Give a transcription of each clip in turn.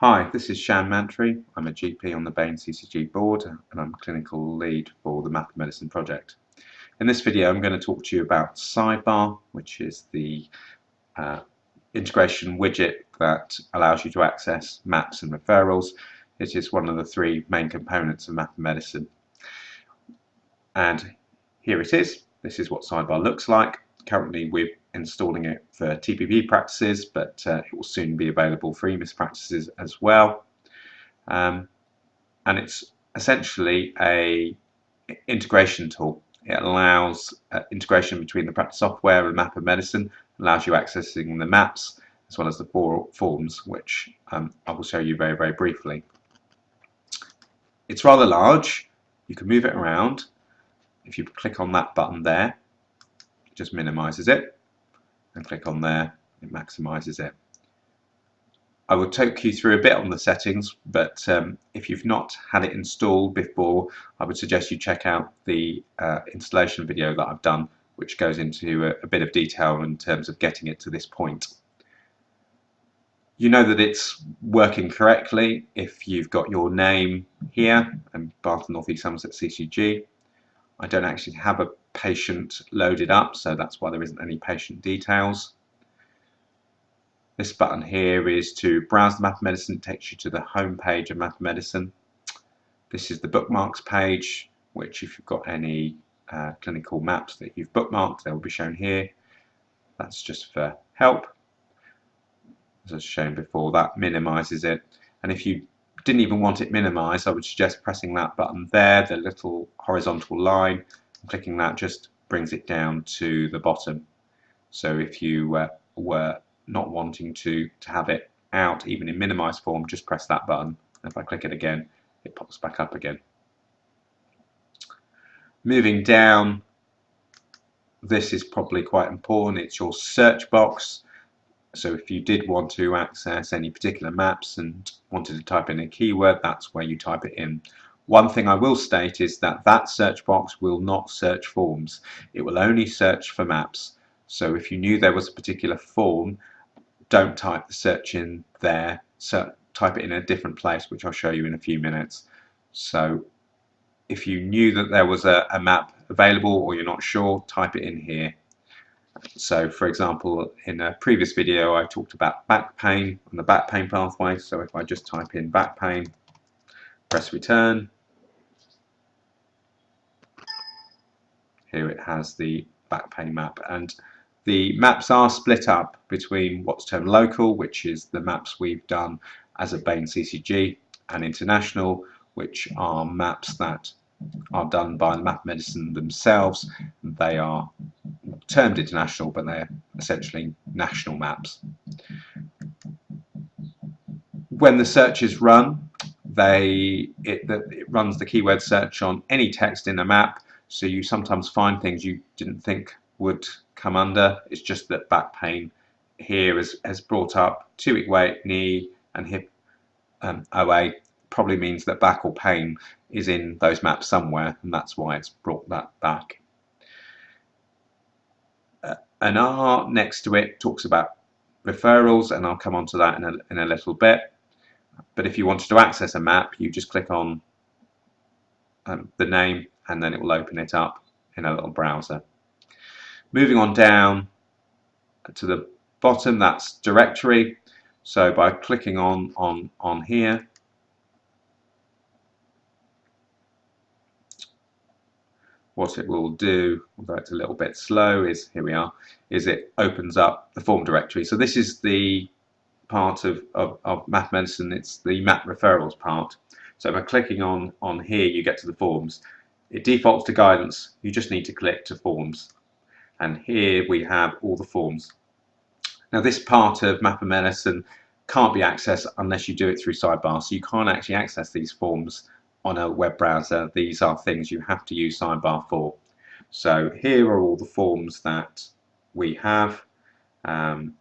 Hi, this is Shan Mantri. I'm a GP on the Bain CCG board and I'm clinical lead for the Map of Medicine project. In this video I'm going to talk to you about Sidebar, which is the integration widget that allows you to access maps and referrals. It is one of the three main components of Map of Medicine. And here it is. This is what Sidebar looks like. Currently we're installing it for TPP practices, but it will soon be available for EMIS practices as well. And it's essentially a integration tool. It allows integration between the practice software and Map of Medicine, allows you accessing the maps as well as the forms, which I will show you very, very briefly. It's rather large. You can move it around. If you click on that button there, it just minimizes it, and click on there, it maximizes it. I will take you through a bit on the settings, but if you've not had it installed before, I would suggest you check out the installation video that I've done, which goes into a bit of detail in terms of getting it to this point. You know that it's working correctly if you've got your name here, and Bath and North East Somerset CCG. I don't actually have a patient loaded up, so that's why there isn't any patient details. This button here is to browse the Map of Medicine. It takes you to the home page of Map of Medicine. This is the bookmarks page, which if you've got any clinical maps that you've bookmarked, they will be shown here. That's just for help. As I was shown before, that minimizes it. And if you didn't even want it minimized, I would suggest pressing that button there, the little horizontal line, and clicking that just brings it down to the bottom. So if you were not wanting to have it out even in minimized form, just press that button. And if I click it again, it pops back up again. Moving down, this is probably quite important. It's your search box. So if you did want to access any particular maps and wanted to type in a keyword, that's where you type it in. One thing I will state is that that search box will not search forms. It will only search for maps. So if you knew there was a particular form, don't type the search in there. So type it in a different place, which I'll show you in a few minutes. So if you knew that there was a map available or you're not sure, type it in here. So for example, in a previous video I talked about back pain and the back pain pathway. So if I just type in back pain, press return, here it has the back pain map, and the maps are split up between what's termed local, which is the maps we've done as a Bain CCG, and international, which are maps that are done by the Map of Medicine themselves. They are termed international, but they're essentially national maps. When the search is run, it runs the keyword search on any text in a map, so you sometimes find things you didn't think would come under. It's just that back pain here has brought up 2-week wait, knee and hip OA, probably means that back or pain is in those maps somewhere, and that's why it's brought that back. An R next to it talks about referrals, and I'll come on to that in a little bit. But if you wanted to access a map, you just click on the name, and then it will open it up in a little browser. Moving on down to the bottom, that's directory. So by clicking on here, what it will do, although it's a little bit slow, is here we are, is it opens up the form directory. So this is the part of Map Medicine, it's the map referrals part. So by clicking on here, you get to the forms. It defaults to guidance, you just need to click to forms. And here we have all the forms. Now this part of Map of Medicine can't be accessed unless you do it through Sidebar, so you can't actually access these forms on a web browser. These are things you have to use Sidebar for. So here are all the forms that we have, and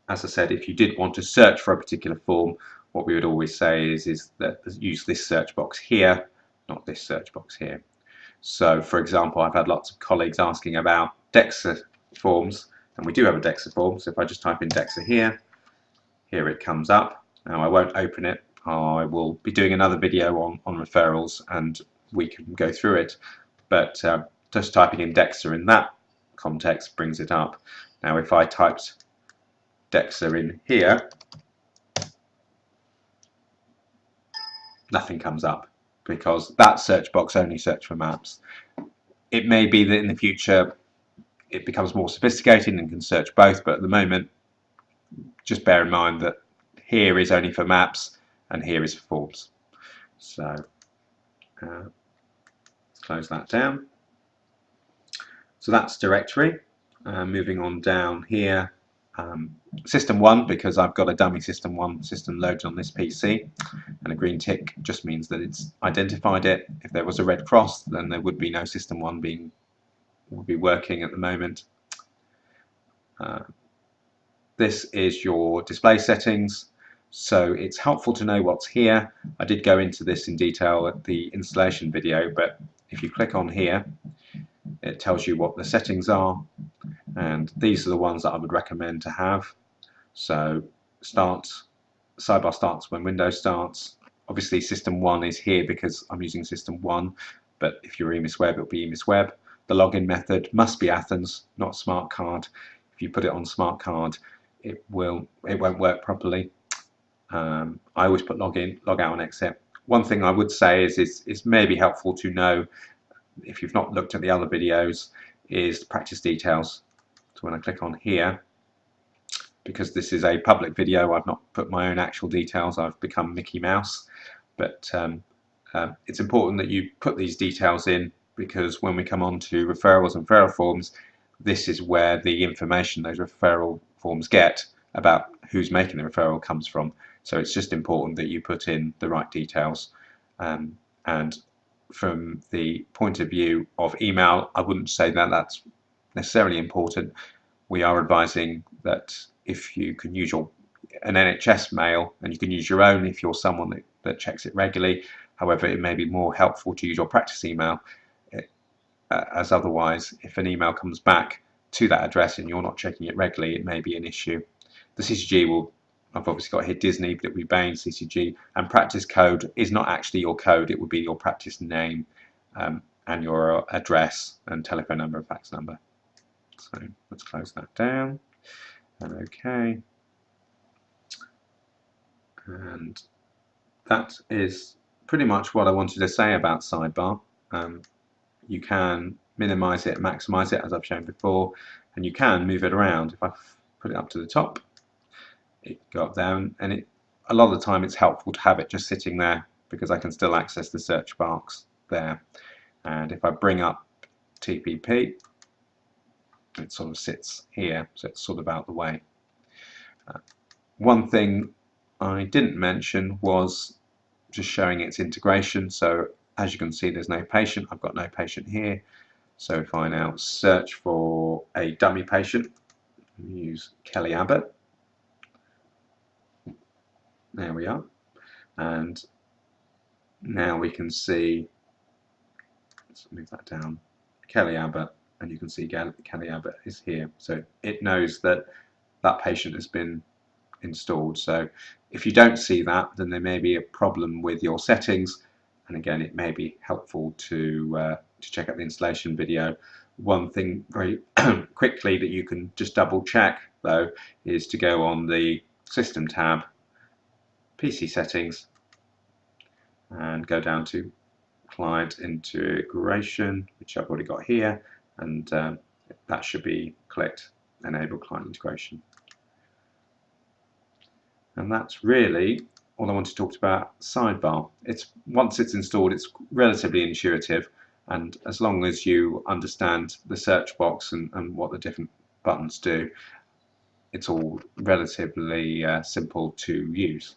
as I said, if you did want to search for a particular form, what we would always say is that use this search box here, not this search box here. So for example, I've had lots of colleagues asking about DEXA forms, and we do have a DEXA form. So if I just type in DEXA here it comes up. Now I won't open it. I will be doing another video on referrals and we can go through it, but just typing in DEXA in that context brings it up. Now if I typed DEXA in here, nothing comes up because that search box only searches for maps. It may be that in the future it becomes more sophisticated and can search both, but at the moment just bear in mind that here is only for maps and here is for forms. So let's close that down. So that's directory. Moving on down here, system 1, because I've got a dummy system 1 system loaded on this PC, and a green tick just means that it's identified it. If there was a red cross, then there would be no system 1 would be working at the moment. This is your display settings, so it's helpful to know what's here. I did go into this in detail at the installation video, but if you click on here, it tells you what the settings are, and these are the ones that I would recommend to have. So sidebar starts when Windows starts. Obviously system 1 is here because I'm using system 1, but if you're EMIS Web, it'll be EMIS Web. The login method must be Athens, not smart card. If you put it on smart card, it won't work properly. I always put login, log out and exit. One thing I would say is maybe helpful to know, if you've not looked at the other videos, is practice details. So when I click on here, because this is a public video, I've not put my own actual details, I've become Mickey Mouse, but it's important that you put these details in, because when we come on to referrals and referral forms, this is where the information those referral forms get about who's making the referral comes from. So it's just important that you put in the right details, and from the point of view of email, I wouldn't say that that's necessarily important. We are advising that if you can use an NHS mail, and you can use your own if you're someone that checks it regularly. However, it may be more helpful to use your practice email, as otherwise if an email comes back to that address and you're not checking it regularly, it may be an issue. The CCG will, I've obviously got here Disney, but it will be Bain CCG, and practice code is not actually your code, it would be your practice name, and your address and telephone number and fax number. So let's close that down, and OK. And that is pretty much what I wanted to say about Sidebar. You can minimize it, maximize it, as I've shown before, and you can move it around. If I put it up to the top, it can go up down, and a lot of the time it's helpful to have it just sitting there, because I can still access the search box there. And if I bring up TPP, it sort of sits here, so it's sort of out the way. One thing I didn't mention was just showing its integration. So as you can see, there's no patient. I've got no patient here. So if I now search for a dummy patient, use Kelly Abbott. There we are. And now we can see, let's move that down, Kelly Abbott, and you can see Kelly Abbott is here. So it knows that that patient has been installed. So if you don't see that, then there may be a problem with your settings. And again, it may be helpful to check out the installation video. One thing very quickly that you can just double check though is to go on the System tab, PC settings, and go down to Client Integration, which I've already got here, and that should be clicked, Enable Client Integration. And that's really all I want to talk about Sidebar. Once it's installed, it's relatively intuitive, and as long as you understand the search box and what the different buttons do, it's all relatively simple to use.